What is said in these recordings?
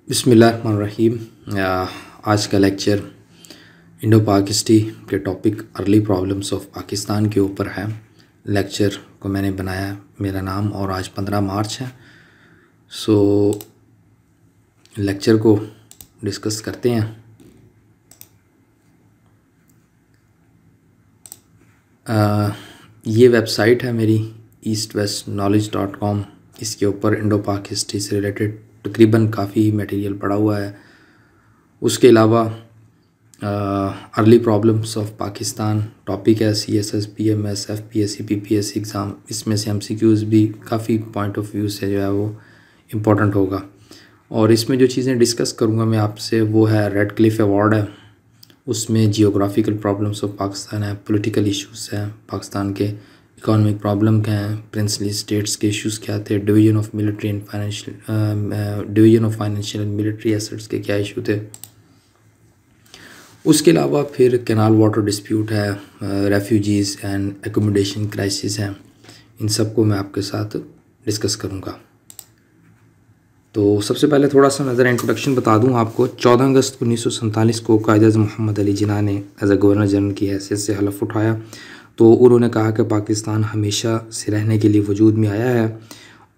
बिस्मिल्लाहिर्रहमानिर्रहीम। आज का लेक्चर इंडो पाकिस्ती के topic early problems of Pakistan के ऊपर है। लेक्चर को मैंने बनाया, मेरा नाम, और आज 15 मार्च है। लेक्चर को डिस्कस करते हैं। ये वेबसाइट है मेरी eastwestknowledge.com। इसके ऊपर इंडो पाक हिस्ट्री से रिलेटेड तकरीबन काफ़ी मटेरियल पड़ा हुआ है। उसके अलावा early problems of Pakistan topic है, CSS, PMS, FPSC, PPSC exam. इसमें से MCQs भी काफ़ी पॉइंट ऑफ व्यू से जो है वो इम्पोर्टेंट होगा। और इसमें जो चीज़ें डिस्कस करूँगा मैं आपसे वो है रेडक्लिफ अवार्ड है, उसमें जियोग्राफिकल प्रॉब्लम्स ऑफ पाकिस्तान है, पॉलिटिकल इश्यूज़ हैं पाकिस्तान के, इकोनॉमिक प्रॉब्लम क्या हैं, प्रिंसली स्टेट्स के इश्यूज़ क्या थे, division of military and financial and military assets के क्या इशू थे। उसके अलावा फिर कैनाल वाटर डिस्प्यूट है, रेफ्यूजीज़ एंड एकोमोडेशन क्राइसिस है। इन सब को मैं आपके साथ डिस्कस करूँगा। तो सबसे पहले थोड़ा सा नज़र इंट्रोडक्शन बता दूं आपको। 14 अगस्त 1947 को कायद-ए-आज़म मोहम्मद अली जिन्ना ने एज ए गवर्नर जनरल की हैसियत से हलफ उठाया। तो उन्होंने कहा कि पाकिस्तान हमेशा से रहने के लिए वजूद में आया है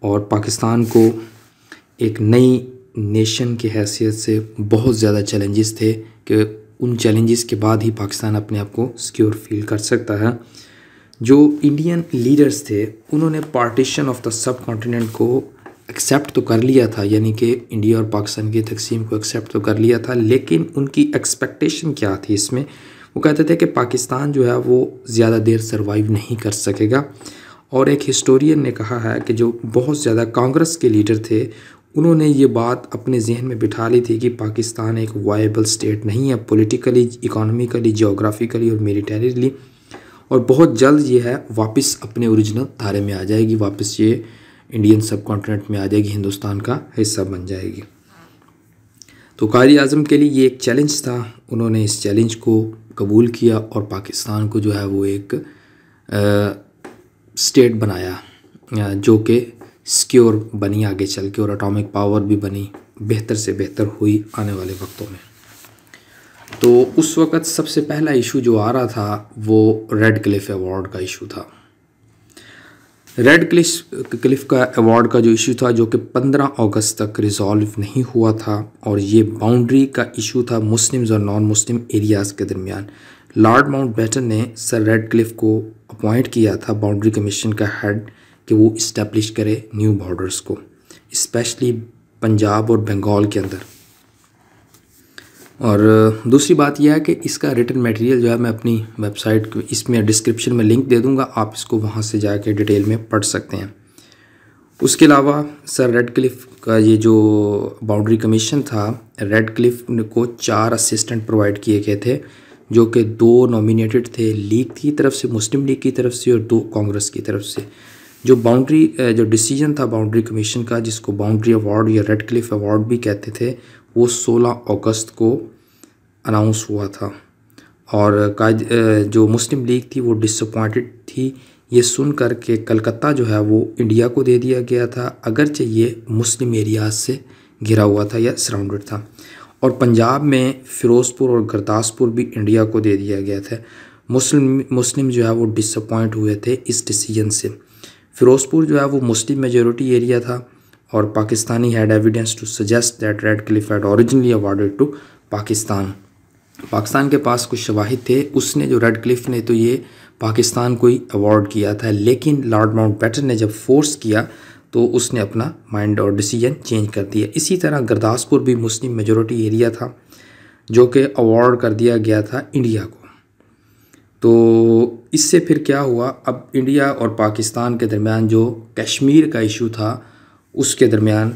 और पाकिस्तान को एक नई नेशन की हैसियत से बहुत ज़्यादा चैलेंजेस थे कि उन चैलेंजेस के बाद ही पाकिस्तान अपने आप को सिक्योर फील कर सकता है। जो इंडियन लीडर्स थे उन्होंने partition of the sub continent को एक्सेप्ट तो कर लिया था, यानी कि इंडिया और पाकिस्तान की तकसीम को एक्सेप्ट तो कर लिया था, लेकिन उनकी एक्सपेक्टेशन क्या थी इसमें, वो कहते थे कि पाकिस्तान जो है वो ज़्यादा देर सर्वाइव नहीं कर सकेगा। और एक हिस्टोरियन ने कहा है कि जो बहुत ज़्यादा कांग्रेस के लीडर थे उन्होंने ये बात अपने जहन में बिठा ली थी कि पाकिस्तान एक वायबल स्टेट नहीं है, पॉलिटिकली, इकोनॉमिकली, जियोग्राफिकली और मिलिटरीली, और बहुत जल्द ये है वापस अपने ओरिजिनल धारे में आ जाएगी, वापस ये इंडियन सब कॉन्टिनेंट में आ जाएगी, हिंदुस्तान का हिस्सा बन जाएगी। तो कायद-ए-आज़म के लिए ये एक चैलेंज था। उन्होंने इस चैलेंज को कबूल किया और पाकिस्तान को जो है वो एक स्टेट बनाया जो कि सिक्योर बनी आगे चल के, और एटॉमिक पावर भी बनी, बेहतर से बेहतर हुई आने वाले वक्तों में। तो उस वक़्त सबसे पहला इशू जो आ रहा था वो रेडक्लिफ अवार्ड का इशू था। रेडक्लिफ का अवार्ड का जो इशू था, जो कि 15 अगस्त तक रिजॉल्व नहीं हुआ था, और ये बाउंड्री का इशू था मुस्लिम्स और नॉन मुस्लिम एरियाज़ के दरमियान। लॉर्ड माउंटबेटन ने सर रेडक्लिफ को अपॉइंट किया था बाउंड्री कमीशन का हेड कि वो इस्टेब्लिश करे न्यू बॉर्डर्स को, स्पेशली पंजाब और बंगाल के अंदर। और दूसरी बात यह है कि इसका रिटन मटेरियल जो है मैं अपनी वेबसाइट इसमें डिस्क्रिप्शन में लिंक दे दूंगा, आप इसको वहाँ से जाके डिटेल में पढ़ सकते हैं। उसके अलावा सर रेडक्लिफ का ये जो बाउंड्री कमीशन था, रेडक्लिफ को 4 असिस्टेंट प्रोवाइड किए गए थे, जो कि 2 नॉमिनेटेड थे लीग की तरफ से, मुस्लिम लीग की तरफ से, और 2 कांग्रेस की तरफ से। जो डिसीजन था बाउंड्री कमीशन का, जिसको बाउंड्री अवार्ड या रेडक्लिफ अवार्ड भी कहते थे, वो 16 अगस्त को अनाउंस हुआ था। और जो मुस्लिम लीग थी वो डिसअपॉइंटेड थी ये सुनकर के कलकत्ता जो है वो इंडिया को दे दिया गया था, अगरचे ये मुस्लिम एरियाज से घिरा हुआ था या सराउंडेड था। और पंजाब में फ़िरोज़पुर और गुरदासपुर भी इंडिया को दे दिया गया था। मुस्लिम जो है वो डिसअपॉइंट हुए थे इस डिसीजन से। फ़िरोज़पुर जो है वो मुस्लिम मेजॉरिटी एरिया था, और Pakistani had evidence to suggest that Radcliffe had originally awarded to Pakistan. Pakistan के पास कुछ शवाहिद थे, उसने जो रेडक्लिफ ने तो ये पाकिस्तान को ही अवार्ड किया था, लेकिन लॉर्ड माउंटबेटन ने जब फोर्स किया तो उसने अपना माइंड और डिसीजन चेंज कर दिया। इसी तरह गुरदासपुर भी मुस्लिम मेजॉरिटी एरिया था, जो कि अवार्ड कर दिया गया था इंडिया को। तो इससे फिर क्या हुआ, अब इंडिया और पाकिस्तान के दरमियान जो कश्मीर का इशू था उसके दरमियान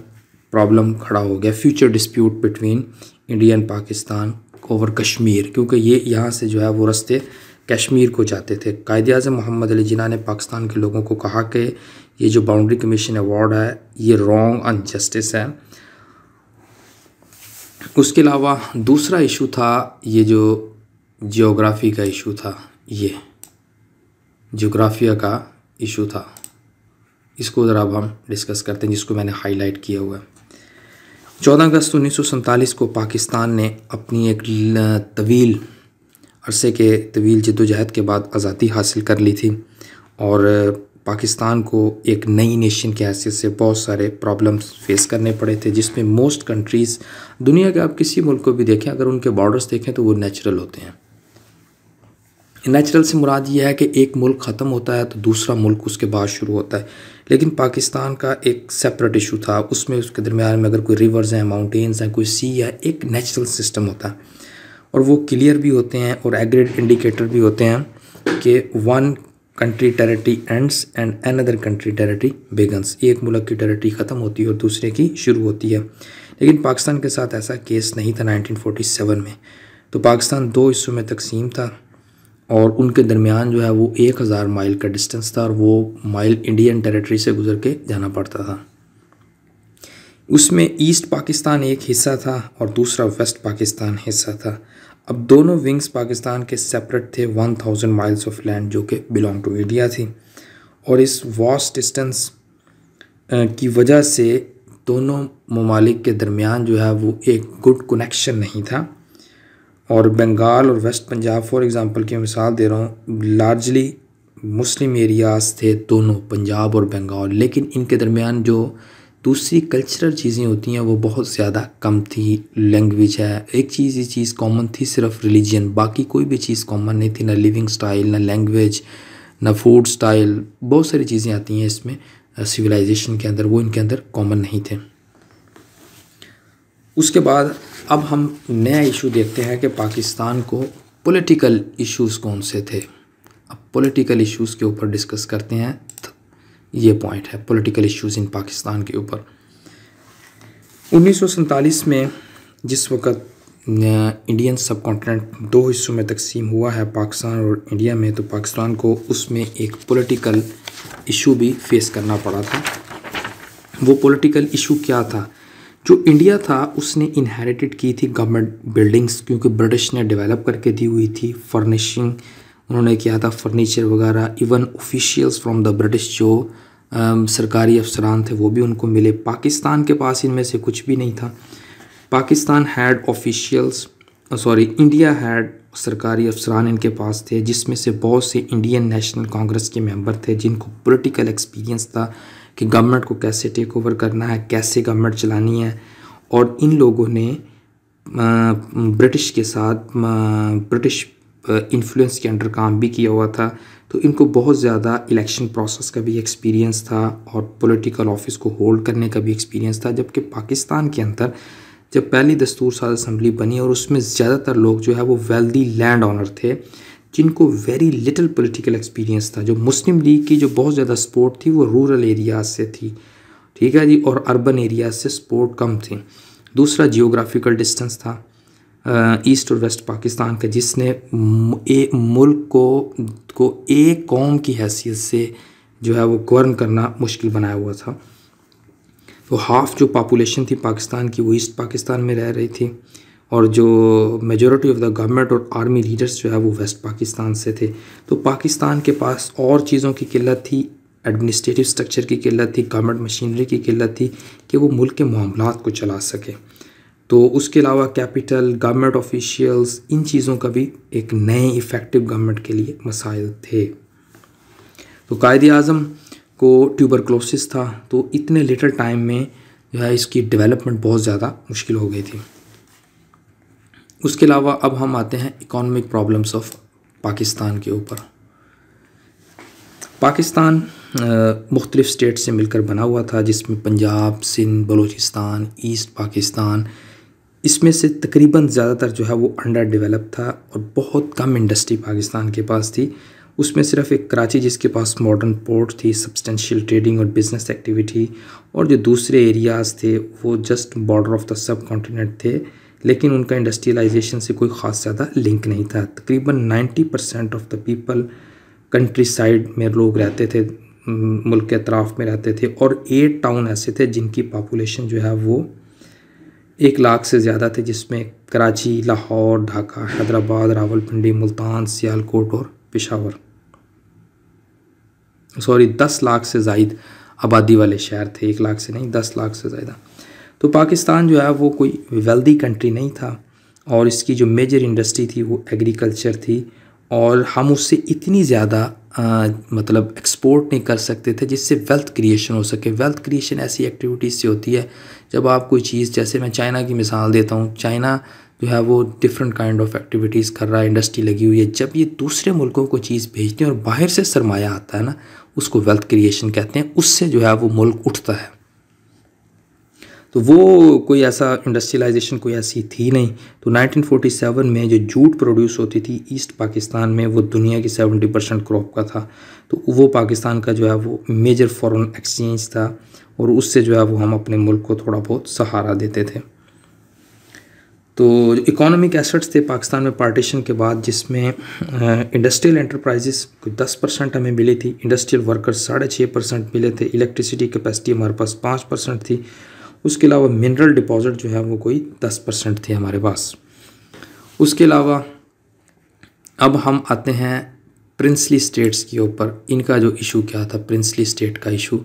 प्रॉब्लम खड़ा हो गया, future dispute between India and Pakistan over Kashmir, क्योंकि ये यहाँ से जो है वो रास्ते कश्मीर को जाते थे। कायद-ए-आज़म मोहम्मद अली जिन्ना ने पाकिस्तान के लोगों को कहा कि ये जो बाउंड्री कमीशन अवार्ड है ये रॉन्ग अनजस्टिस है। उसके अलावा दूसरा इशू था ये जो जियोग्राफी का इशू था, ये जियोग्राफिया का इशू था, इसको ज़रा अब हम डिस्कस करते हैं, जिसको मैंने हाईलाइट किया हुआ है। 14 अगस्त 1947 को पाकिस्तान ने अपनी एक तवील अरसे के तवील जद्दोजहद के बाद आज़ादी हासिल कर ली थी और पाकिस्तान को एक नई नेशन की हैसियत से बहुत सारे प्रॉब्लम्स फेस करने पड़े थे, जिसमें मोस्ट कंट्रीज़ दुनिया के आप किसी मुल्क को भी देखें, अगर उनके बॉर्डर्स देखें तो वो नेचुरल होते हैं। नेचुरल से मुराद ये है कि एक मुल्क ख़त्म होता है तो दूसरा मुल्क उसके बाद शुरू होता है, लेकिन पाकिस्तान का एक सेपरेट इशू था। उसमें उसके दरमियान में अगर कोई रिवर्स हैं, माउंटेन्स हैं, कोई सी है, एक नेचुरल सिस्टम होता है और वो क्लियर भी होते हैं और एग्रीड इंडिकेटर भी होते हैं कि one country territory ends and another country territory begins. एक मुल्क की टेरिटरी ख़त्म होती है और दूसरे की शुरू होती है, लेकिन पाकिस्तान के साथ ऐसा केस नहीं था 1947 में। तो पाकिस्तान दो हिस्सों में तकसीम था और उनके दरमियान जो है वो 1000 माइल का डिस्टेंस था और वो माइल इंडियन टेरिटरी से गुजर के जाना पड़ता था। उसमें ईस्ट पाकिस्तान एक हिस्सा था और दूसरा वेस्ट पाकिस्तान हिस्सा था। अब दोनों विंग्स पाकिस्तान के सेपरेट थे 1000 माइल्स ऑफ लैंड जो कि बिलोंग टू इंडिया थी, और इस वास्ट डिस्टेंस की वजह से दोनों ममालिक के दरमियान जो है वो एक गुड कनेक्शन नहीं था। और बंगाल और वेस्ट पंजाब फॉर एग्ज़ाम्पल की मिसाल दे रहा हूँ, लार्जली मुस्लिम एरियाज़ थे दोनों, पंजाब और बंगाल, लेकिन इनके दरमियान जो दूसरी कल्चरल चीज़ें होती हैं वो बहुत ज़्यादा कम थी। लैंग्वेज है एक चीज़, ये चीज़ कॉमन थी सिर्फ रिलीजन, बाकी कोई भी चीज़ कॉमन नहीं थी, ना लिविंग स्टाइल, ना लैंग्वेज, ना फूड स्टाइल, बहुत सारी चीज़ें आती हैं इसमें सिविलाइजेशन के अंदर, वो इनके अंदर कॉमन नहीं थे। उसके बाद अब हम नया इशू देखते हैं कि पाकिस्तान को पॉलिटिकल इश्यूज़ कौन से थे। अब पॉलिटिकल इश्यूज़ के ऊपर डिस्कस करते हैं, तो ये पॉइंट है पॉलिटिकल इश्यूज़ इन पाकिस्तान के ऊपर। 1947 में जिस वक्त इंडियन सब कॉन्टिनेंट दो हिस्सों में तकसीम हुआ है, पाकिस्तान और इंडिया में, तो पाकिस्तान को उसमें एक पॉलिटिकल इशू भी फेस करना पड़ा था। वो पॉलिटिकल इशू क्या था? जो इंडिया था उसने इनहेरिटेड की थी गवर्नमेंट बिल्डिंग्स, क्योंकि ब्रिटिश ने डेवलप करके दी हुई थी। फर्निशिंग उन्होंने किया था, फर्नीचर वगैरह। Even officials from the British जो सरकारी अफसरान थे वो भी उनको मिले। पाकिस्तान के पास इनमें से कुछ भी नहीं था। Pakistan had officials, India had सरकारी अफसरान इनके पास थे, जिसमें से बहुत से इंडियन नेशनल कांग्रेस के मेंबर थे जिनको पॉलिटिकल एक्सपीरियंस था कि गवर्नमेंट को कैसे टेक ओवर करना है, कैसे गवर्नमेंट चलानी है। और इन लोगों ने ब्रिटिश के साथ ब्रिटिश इन्फ्लुएंस के अंडर काम भी किया हुआ था, तो इनको बहुत ज़्यादा इलेक्शन प्रोसेस का भी एक्सपीरियंस था और पॉलिटिकल ऑफिस को होल्ड करने का भी एक्सपीरियंस था। जबकि पाकिस्तान के अंदर जब पहली दस्तूर साज असम्बली बनी और उसमें ज़्यादातर लोग जो है वो वेल्दी लैंड ऑनर थे जिनको वेरी लिटिल पॉलिटिकल एक्सपीरियंस था। जो मुस्लिम लीग की जो बहुत ज़्यादा सपोर्ट थी वो रूरल एरियाज से थी, ठीक है जी, और अर्बन एरियाज से सपोर्ट कम थी। दूसरा जियोग्राफिकल डिस्टेंस था ईस्ट और वेस्ट पाकिस्तान का, जिसने मुल्क को एक कौम की हैसियत से जो है वो गवर्न करना मुश्किल बनाया हुआ था। तो हाफ जो पॉपुलेशन थी पाकिस्तान की वो ईस्ट पाकिस्तान में रह रही थी और जो मेजॉरिटी ऑफ द गवर्नमेंट और आर्मी लीडर्स जो है वो वेस्ट पाकिस्तान से थे। तो पाकिस्तान के पास और चीज़ों की किल्लत थी, एडमिनिस्ट्रेटिव स्ट्रक्चर की किल्लत थी, गवर्नमेंट मशीनरी की किल्लत थी कि वो मुल्क के मामलात को चला सके। तो उसके अलावा कैपिटल, गवर्नमेंट ऑफिशियल्स, इन चीज़ों का भी एक नए इफ़ेक्टिव गवर्नमेंट के लिए मसाइल थे। तो कायद-ए-आज़म को ट्यूबरक्लोसिस था, तो इतने लिटिल टाइम में जो है इसकी डेवलपमेंट बहुत ज़्यादा मुश्किल हो गई थी। उसके अलावा अब हम आते हैं इकोनॉमिक प्रॉब्लम्स ऑफ पाकिस्तान के ऊपर। पाकिस्तान मुख्तलिफ़ स्टेट से मिलकर बना हुआ था, जिसमें पंजाब, सिंध, बलूचिस्तान, ईस्ट पाकिस्तान, इसमें से तकरीबन ज़्यादातर जो है वो अंडर डेवलप था और बहुत कम इंडस्ट्री पाकिस्तान के पास थी। उसमें सिर्फ एक कराची जिसके पास मॉडर्न पोर्ट थी, सब्सटेंशियल ट्रेडिंग और बिज़नेस एक्टिविटी, और जो दूसरे एरियाज़ थे वो just border of the sub continent थे, लेकिन उनका इंडस्ट्रियलाइजेशन से कोई ख़ास ज़्यादा लिंक नहीं था। तकरीबन 90% of the people country side में लोग रहते थे, मुल्क के अतराफ़ में रहते थे, और 8 टाउन ऐसे थे जिनकी पॉपुलेशन जो है वो 1 लाख से ज़्यादा थे, जिसमें कराची, लाहौर, ढाका, हैदराबाद, रावलपिंडी, मुल्तान, सियालकोट और पेशावर। 10 लाख से ज़ायद आबादी वाले शहर थे, 1 लाख से नहीं, 10 लाख से ज़्यादा। तो पाकिस्तान जो है वो कोई वेल्दी कंट्री नहीं था और इसकी जो मेजर इंडस्ट्री थी वो एग्रीकल्चर थी और हम उससे इतनी ज़्यादा मतलब एक्सपोर्ट नहीं कर सकते थे जिससे वेल्थ क्रिएशन हो सके। वेल्थ क्रिएशन ऐसी एक्टिविटीज़ से होती है जब आप कोई चीज़, जैसे मैं चाइना की मिसाल देता हूँ, चाइना जो है वो डिफरेंट काइंड ऑफ एक्टिविटीज़ कर रहा है, इंडस्ट्री लगी हुई है। जब ये दूसरे मुल्कों को चीज़ भेजते हैं और बाहर से सरमाया आता है ना, उसको वेल्थ क्रिएशन कहते हैं, उससे जो है वो मुल्क उठता है। तो वो कोई ऐसा इंडस्ट्रियलाइजेशन कोई ऐसी थी नहीं। तो 1947 में जो जूट प्रोड्यूस होती थी ईस्ट पाकिस्तान में, वो दुनिया की 70% क्रॉप का था। तो वो पाकिस्तान का जो है वो मेजर फॉरेन एक्सचेंज था और उससे जो है वो हम अपने मुल्क को थोड़ा बहुत सहारा देते थे। तो इकोनॉमिक एसेट्स थे पाकिस्तान में पार्टीशन के बाद, जिसमें इंडस्ट्रियल एंटरप्राइजेस कोई 10% हमें मिली थी, इंडस्ट्रियल वर्कर्स 6.5% मिले थे, इलेक्ट्रिसिटी कैपेसिटी हमारे पास 5% थी, उसके अलावा मिनरल डिपॉजिट जो है वो कोई 10% थे हमारे पास। उसके अलावा अब हम आते हैं प्रिंसली स्टेट्स के ऊपर। इनका जो इशू क्या था, प्रिंसली स्टेट का इशू,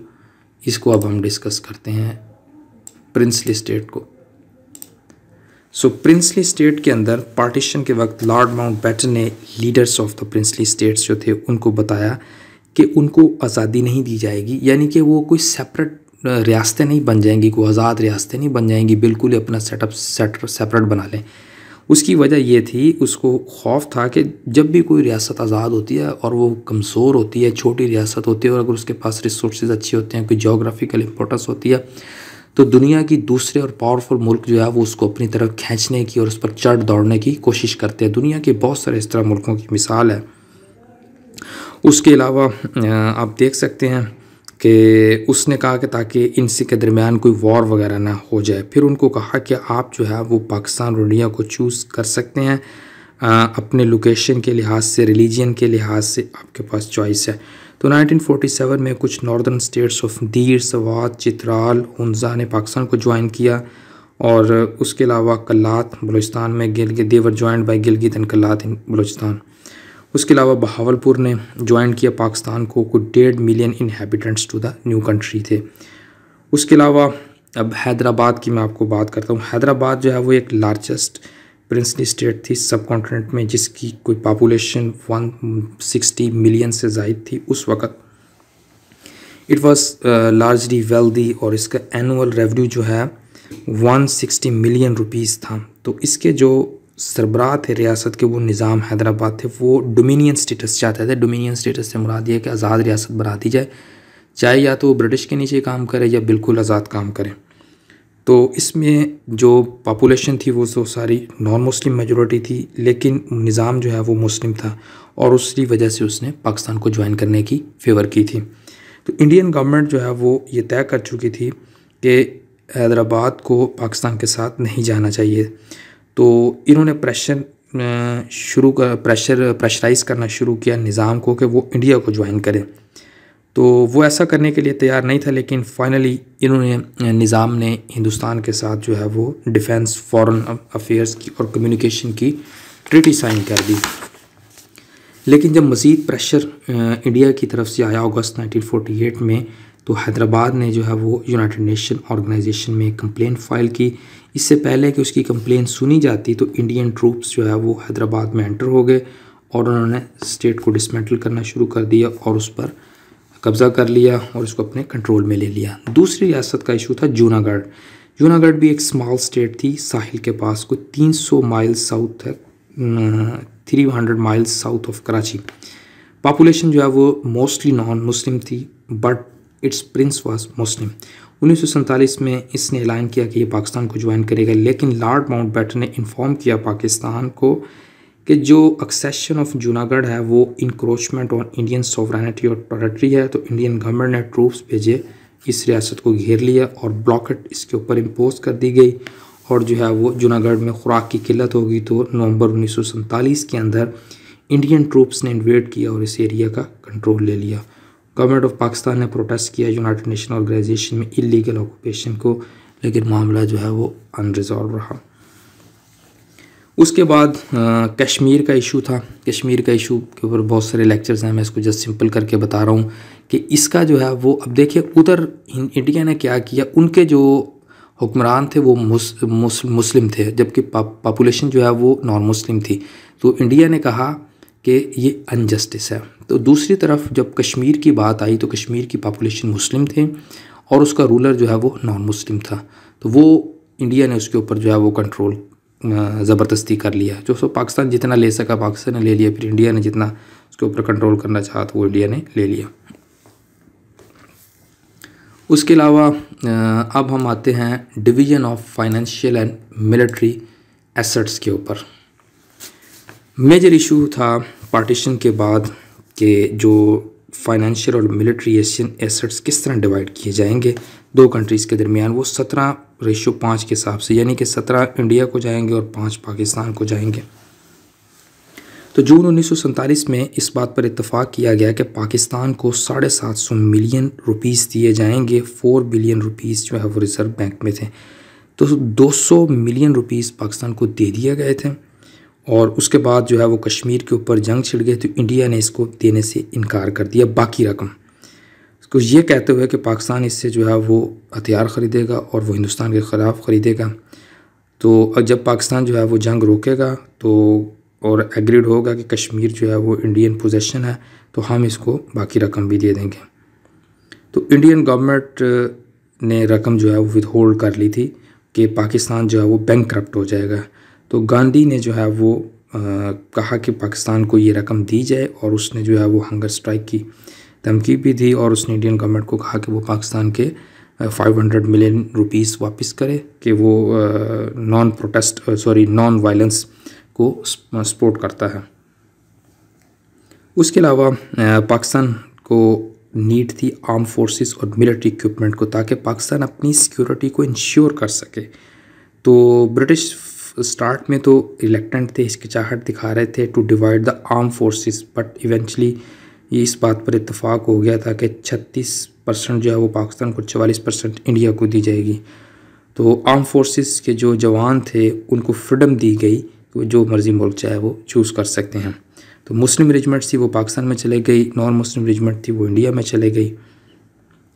इसको अब हम डिस्कस करते हैं प्रिंसली स्टेट को। सो प्रिंसली स्टेट के अंदर पार्टीशन के वक्त लॉर्ड माउंटबेटन ने leaders of the princely states जो थे उनको बताया कि उनको आज़ादी नहीं दी जाएगी, यानी कि वो कोई सेपरेट रियासतें नहीं बन जाएंगी, कोई आज़ाद रियासतें नहीं बन जाएंगी, बिल्कुल ही अपना सेपरेट बना लें। उसकी वजह ये थी, उसको खौफ था कि जब भी कोई रियासत आज़ाद होती है और वो कमज़ोर होती है, छोटी रियासत होती है, और अगर उसके पास रिसोर्सेज अच्छे होते हैं, कोई जोग्राफिकल इंपॉर्टेंस होती है, तो दुनिया की दूसरे और पावरफुल मुल्क जो है वो उसको अपनी तरफ खींचने की और उस पर चढ़ दौड़ने की कोशिश करते हैं। दुनिया के बहुत सारे इस तरह मुल्कों की मिसाल है। उसके अलावा आप देख सकते हैं कि उसने कहा कि ताकि इनसे के दरमियान कोई वॉर वगैरह ना हो जाए। फिर उनको कहा कि आप जो है वो पाकिस्तान और इंडिया को चूज़ कर सकते हैं, अपने लोकेशन के लिहाज से, रिलीजन के लिहाज से आपके पास चॉइस है। तो 1947 में कुछ नॉर्दर्न स्टेट्स ऑफ दीर, सवात, चित्राल, हुंजा ने पाकिस्तान को ज्वाइन किया और उसके अलावा कल्लात बलूचिस्तान में गिलगित, देवर ज्वाइंड बाई गिलगित एंड कल्लात इन बलूचिस्तान। उसके अलावा बहावलपुर ने ज्वाइन किया पाकिस्तान को, कुछ 1.5 million inhabitants to the new country थे। उसके अलावा अब हैदराबाद की मैं आपको बात करता हूँ। हैदराबाद जो है वो एक लार्जेस्ट प्रिंसली स्टेट थी सब कॉन्टिनेंट में, जिसकी कोई पॉपुलेशन 160 मिलियन से ज़ायद थी उस वक़्त। इट वाज लार्जली वेल्दी और इसका एनुअल रेवेन्यू जो है 160 मिलियन रुपीज़ था। तो इसके जो सरबराह थे रियासत के, वो निज़ाम हैदराबाद थे, वो डोमिनियन स्टेटस चाहते थे। डोमिनियन स्टेटस से मुराद ये कि आज़ाद रियासत बना दी जाए, चाहे या तो ब्रिटिश के नीचे काम करे या बिल्कुल आज़ाद काम करे। तो इसमें जो पॉपुलेशन थी वो तो सारी नॉन मुस्लिम मेजॉरिटी थी, लेकिन निज़ाम जो है वो मुस्लिम था और उसकी वजह से उसने पाकिस्तान को ज्वाइन करने की फेवर की थी। तो इंडियन गवर्नमेंट जो है वो ये तय कर चुकी थी कि हैदराबाद को पाकिस्तान के साथ नहीं जाना चाहिए। तो इन्होंने प्रेशराइज़ करना शुरू किया निज़ाम को कि वो इंडिया को ज्वाइन करे। तो वो ऐसा करने के लिए तैयार नहीं था, लेकिन फाइनली इन्होंने, निज़ाम ने हिंदुस्तान के साथ जो है वो डिफेंस, फॉरेन अफेयर्स की और कम्युनिकेशन की ट्रीटी साइन कर दी। लेकिन जब मज़ीद प्रेशर इंडिया की तरफ से आया अगस्त 1948 में, तो हैदराबाद ने जो है वो यूनाइटेड नेशन ऑर्गेनाइजेशन में कंप्लेन फ़ाइल की। इससे पहले कि उसकी कंप्लेन सुनी जाती, तो इंडियन ट्रूप्स जो है वो हैदराबाद में एंटर हो गए और उन्होंने स्टेट को डिसमेंटल करना शुरू कर दिया और उस पर कब्ज़ा कर लिया और उसको अपने कंट्रोल में ले लिया। दूसरी रियासत का इशू था जूनागढ़। जूनागढ़ भी एक स्मॉल स्टेट थी, साहिल के पास, कोई 300 माइल्स साउथ है, 300 miles south of Karachi. Population जो है वो मोस्टली नॉन मुस्लिम थी, बट इट्स प्रिंस वाज मुस्लिम। 1947 में इसने ऐलान किया कि ये पाकिस्तान को ज्वाइन करेगा, लेकिन लॉर्ड माउंटबेटन ने इन्फॉर्म किया पाकिस्तान को कि जो एक्सेशन ऑफ जूनागढ़ है वो इंक्रोचमेंट ऑन इंडियन सोवरेनिटी और टेरिटरी है। तो इंडियन गवर्नमेंट ने ट्रूप्स भेजे, इस रियासत को घेर लिया और ब्लॉकेट इसके ऊपर इम्पोज कर दी गई। और जो है वो जूनागढ़ में खुराक की किल्लत होगी, तो नवंबर 1947 के अंदर इंडियन ट्रूप्स ने इन्वेड किया और इस एरिया का कंट्रोल ले लिया। गवर्नमेंट ऑफ पाकिस्तान ने प्रोटेस्ट किया यूनाइटेड नेशन ऑर्गेनाइजेशन में इलीगल ऑक्यूपेशन को, लेकिन मामला जो है वो अनरिजॉल्व रहा। उसके बाद कश्मीर का इशू था। कश्मीर का इशू के ऊपर बहुत सारे लेक्चर्स हैं, मैं इसको जस्ट सिंपल करके बता रहा हूँ कि इसका जो है वो, अब देखिए उधर इंडिया ने क्या किया, उनके जो हुक्मरान थे वो मुस्लिम थे, जबकि पॉपुलेशन जो है वो नॉन मुस्लिम थी। तो इंडिया ने कहा कि ये अनजस्टिस है। तो दूसरी तरफ जब कश्मीर की बात आई तो कश्मीर की पॉपुलेशन मुस्लिम थे और उसका रूलर जो है वो नॉन मुस्लिम था। तो वो इंडिया ने उसके ऊपर जो है वो कंट्रोल ज़बरदस्ती कर लिया। जो सो पाकिस्तान जितना ले सका पाकिस्तान ने ले लिया, फिर इंडिया ने जितना उसके ऊपर कंट्रोल करना चाहा तो वो इंडिया ने ले लिया। उसके अलावा अब हम आते हैं division of financial and military assets के ऊपर। मेजर इशू था पार्टीशन के बाद कि जो फाइनेंशियल और मिलिट्री एसेट्स किस तरह डिवाइड किए जाएंगे दो कंट्रीज़ के दरमियान। वो 17:5 के हिसाब से, यानी कि 17 इंडिया को जाएंगे और 5 पाकिस्तान को जाएंगे। तो जून 1947 में इस बात पर इत्तफाक किया गया कि पाकिस्तान को 750 मिलियन रुपीस दिए जाएंगे। 4 बिलियन रुपीस जो है वो रिज़र्व बैंक में थे। तो 200 मिलियन रुपीस पाकिस्तान को दे दिए गए थे और उसके बाद जो है वो कश्मीर के ऊपर जंग छिड़ गई तो इंडिया ने इसको देने से इनकार कर दिया बाकी रकम, कुछ ये कहते हुए कि पाकिस्तान इससे जो है वो हथियार ख़रीदेगा और वो हिंदुस्तान के ख़िलाफ़ ख़रीदेगा। तो जब पाकिस्तान जो है वो जंग रोकेगा तो और एग्रीड होगा कि कश्मीर जो है वो इंडियन पोजेशन है तो हम इसको बाकी रकम भी दे देंगे। तो इंडियन गवर्नमेंट ने रकम जो है वो विद होल्ड कर ली थी कि पाकिस्तान जो है वो बैंकक्रप्ट हो जाएगा। तो गांधी ने जो है वो कहा कि पाकिस्तान को ये रकम दी जाए और उसने जो है वो हंगर स्ट्राइक की धमकी भी दी और उसने इंडियन गवर्नमेंट को कहा कि वो पाकिस्तान के 500 मिलियन रुपीस वापस करे कि वो नॉन वायलेंस को सपोर्ट करता है। उसके अलावा पाकिस्तान को नीड थी आर्म फोर्सेस और मिलिट्री इक्विपमेंट को ताकि पाकिस्तान अपनी सिक्योरिटी को इंश्योर कर सके। तो ब्रिटिश स्टार्ट में तो रिलेक्टेंट थे, हिचकिचाहट दिखा रहे थे to divide the arm forces, but eventually ये इस बात पर इत्तफाक हो गया था कि 36% जो है वो पाकिस्तान को, 44% इंडिया को दी जाएगी। तो आर्म फोर्सेस के जो जवान थे उनको फ्रीडम दी गई, तो जो मर्ज़ी मुल्क चाहे वो चूज़ कर सकते हैं। तो मुस्लिम रेजिमेंट्स थी वो पाकिस्तान में चले गई, नॉन मुस्लिम रेजिमेंट थी वो इंडिया में चले गई।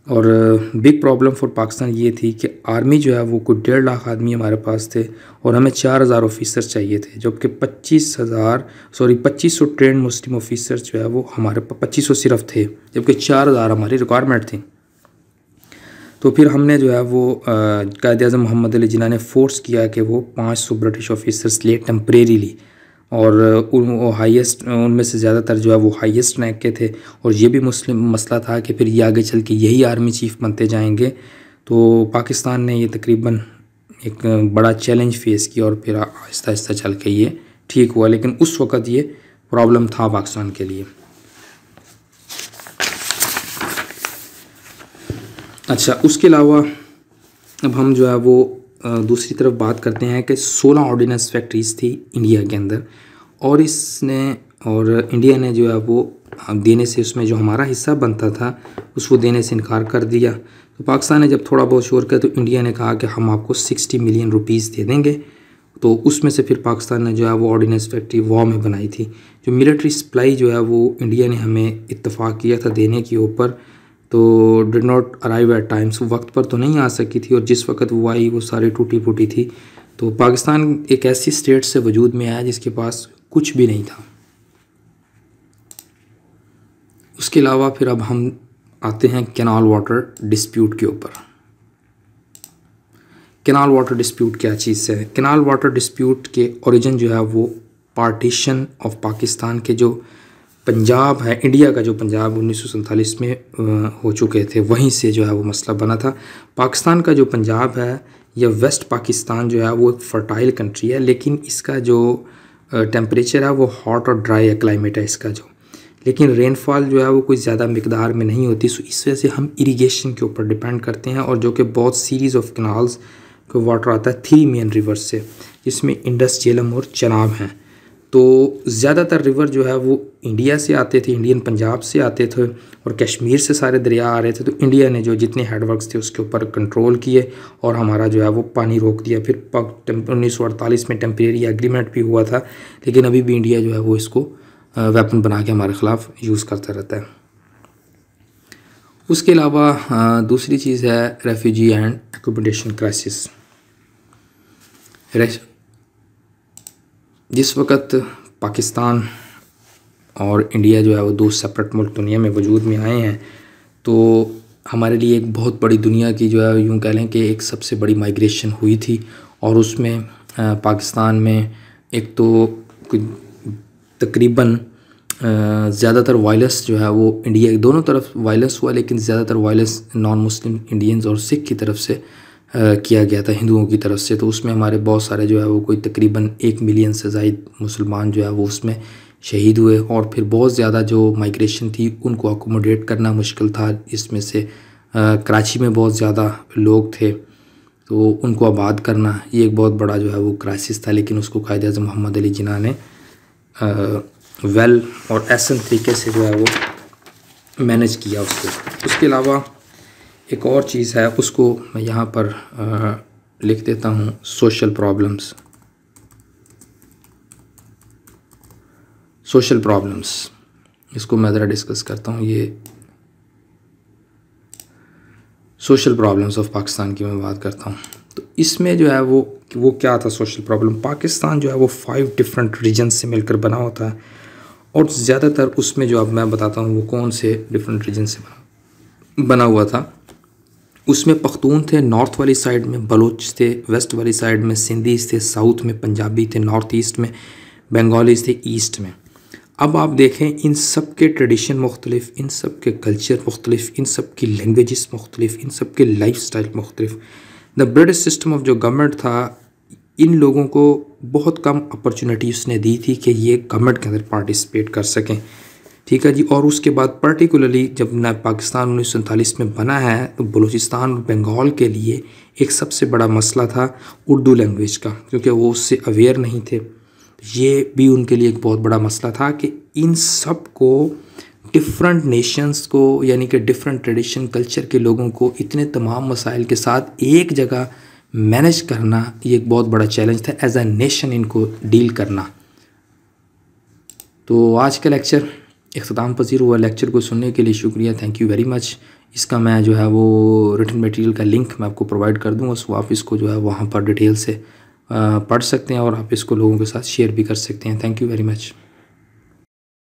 और बिग प्रॉब्लम फॉर पाकिस्तान ये थी कि आर्मी जो है वो कोई 1.5 लाख आदमी हमारे पास थे और हमें 4000 ऑफिसर्स चाहिए थे, जबकि 2500 ट्रेंड मुस्लिम ऑफिसर्स जो है वो हमारे पास 2500 सिर्फ थे, जबकि 4000 हमारी रिक्वायरमेंट थी। तो फिर हमने जो है वो कायद-ए-आज़म मोहम्मद अली जिन्ना ने फोर्स किया कि वो 500 ब्रिटिश ऑफिसर्स ले टेम्परेरीली, और हाईएस्ट उनमें से ज़्यादातर जो है वो हाईएस्ट रैंक के थे। और ये भी मुस्लिम मसला था कि फिर ये आगे चल के यही आर्मी चीफ बनते जाएंगे। तो पाकिस्तान ने ये तकरीबन एक बड़ा चैलेंज फेस किया और फिर आहिस्ता आहिस्ता चल के ये ठीक हुआ, लेकिन उस वक़्त ये प्रॉब्लम था पाकिस्तान के लिए। अच्छा, उसके अलावा अब हम जो है वो दूसरी तरफ बात करते हैं कि 16 ऑर्डिनेंस फैक्ट्रीज़ थी इंडिया के अंदर और इंडिया ने जो है वो देने से, उसमें जो हमारा हिस्सा बनता था उसको देने से इनकार कर दिया। तो पाकिस्तान ने जब थोड़ा बहुत शोर किया तो इंडिया ने कहा कि हम आपको 60 मिलियन रुपीस दे देंगे। तो उसमें से फिर पाकिस्तान ने जो है वो ऑर्डिनेंस फैक्ट्री वॉर में बनाई थी। जो मिलिट्री सप्लाई जो है वो इंडिया ने हमें इत्तफाक किया था देने के ऊपर, तो did not arrive at times, वक्त पर तो नहीं आ सकी थी और जिस वक्त वो आई वो सारी टूटी फूटी थी। तो पाकिस्तान एक ऐसी स्टेट से वजूद में आया जिसके पास कुछ भी नहीं था। उसके अलावा फिर अब हम आते हैं कैनाल वाटर डिस्प्यूट के ऊपर। कैनाल वाटर डिस्प्यूट क्या चीज़ है? कैनाल वाटर डिस्प्यूट के ओरिजिन जो है वो पार्टीशन ऑफ पाकिस्तान के जो पंजाब है, इंडिया का जो पंजाब 1947 में हो चुके थे, वहीं से जो है वो मसला बना था। पाकिस्तान का जो पंजाब है या वेस्ट पाकिस्तान जो है वो एक फर्टाइल कंट्री है, लेकिन इसका जो टेम्परेचर है वो हॉट और ड्राई है, क्लाइमेट है इसका जो, लेकिन रेनफॉल जो है वो कोई ज़्यादा मिकदार में नहीं होती। सो इस वजह से हम इरिगेशन के ऊपर डिपेंड करते हैं और जो कि बहुत सीरीज़ ऑफ कैनाल्स का वाटर आता है 3 मेन रिवर्स से, जिसमें इंडस, झेलम और चनाब हैं। तो ज़्यादातर रिवर जो है वो इंडिया से आते थे, इंडियन पंजाब से आते थे और कश्मीर से सारे दरिया आ रहे थे। तो इंडिया ने जो जितने हेडवर्क्स थे उसके ऊपर कंट्रोल किए और हमारा जो है वो पानी रोक दिया। फिर 1948 में टेम्परेरी एग्रीमेंट भी हुआ था, लेकिन अभी भी इंडिया जो है वो इसको वेपन बना के हमारे ख़िलाफ़ यूज़ करता रहता है। उसके अलावा दूसरी चीज़ है रेफ्यूजी एंड एकोमोडेशन क्राइसिस। जिस वक्त पाकिस्तान और इंडिया जो है वो 2 सेपरेट मुल्क दुनिया में वजूद में आए हैं, तो हमारे लिए एक बहुत बड़ी दुनिया की जो है यूँ कह लें कि एक सबसे बड़ी माइग्रेशन हुई थी। और उसमें पाकिस्तान में एक तो तकरीबन ज़्यादातर वायलेंस जो है वो इंडिया दोनों तरफ वायलेंस हुआ, लेकिन ज़्यादातर वायलेंस नॉन मुस्लिम इंडियंस और सिख की तरफ से किया गया था, हिंदुओं की तरफ से। तो उसमें हमारे बहुत सारे जो है वो कोई तकरीबन 1 मिलियन से ज़ायद मुसलमान जो है वो उसमें शहीद हुए। और फिर बहुत ज़्यादा जो माइग्रेशन थी उनको अकोमोडेट करना मुश्किल था। इसमें से कराची में बहुत ज़्यादा लोग थे, तो उनको आबाद करना ये एक बहुत बड़ा जो है वो क्राइसिस था। लेकिन उसको कायद-ए-आज़म मोहम्मद अली जिन्ना ने वेल और एहसन तरीके से जो है वो मैनेज किया उसको। उसके अलावा एक और चीज़ है, उसको मैं यहाँ पर लिख देता हूँ, सोशल प्रॉब्लम्स। सोशल प्रॉब्लम्स इसको मैं ज़रा डिस्कस करता हूँ। ये सोशल प्रॉब्लम्स ऑफ पाकिस्तान की मैं बात करता हूँ। तो इसमें जो है वो क्या था सोशल प्रॉब्लम। पाकिस्तान जो है वो 5 डिफरेंट रीजन से मिलकर बना होता है, और ज़्यादातर उसमें जो अब मैं बताता हूँ वो कौन से डिफरेंट रीजन से बना हुआ था। उसमें पख्तून थे नॉर्थ वाली साइड में, बलोच थे वेस्ट वाली साइड में, सिंधीज़ थे साउथ में, पंजाबी थे नॉर्थ ईस्ट में, बंगालीज़ थे ईस्ट में। अब आप देखें इन सब के ट्रेडिशन मुख्तलिफ, इन सब के कल्चर मुख्तलिफ, इन सब की लैंग्वेजेस मुख्तलिफ, इन सब के लाइफ स्टाइल मुख्तलिफ। द ब्रिटिश सिस्टम ऑफ जो गवर्नमेंट था, इन लोगों को बहुत कम अपॉर्चुनिटी उसने दी थी कि ये गवर्नमेंट के अंदर पार्टिसिपेट कर सकें, ठीक है जी। और उसके बाद पर्टिकुलरली जब ना पाकिस्तान 1947 में बना है, तो बलूचिस्तान और बंगाल के लिए एक सबसे बड़ा मसला था उर्दू लैंग्वेज का, क्योंकि वो उससे अवेयर नहीं थे। ये भी उनके लिए एक बहुत बड़ा मसला था कि इन सब को डिफरेंट नेशंस को, यानी कि डिफरेंट ट्रेडिशन कल्चर के लोगों को इतने तमाम मसाइल के साथ एक जगह मैनेज करना, ये एक बहुत बड़ा चैलेंज था एज अ नेशन इनको डील करना। तो आज का लेक्चर इख्तिताम पज़ीर हुआ। लेक्चर को सुनने के लिए शुक्रिया, थैंक यू वेरी मच। इसका मैं जो है वो रिटन मटेरियल का लिंक मैं आपको प्रोवाइड कर दूँगा, सो आप इसको जो है वहाँ पर डिटेल से पढ़ सकते हैं और आप इसको लोगों के साथ शेयर भी कर सकते हैं। Thank you very much.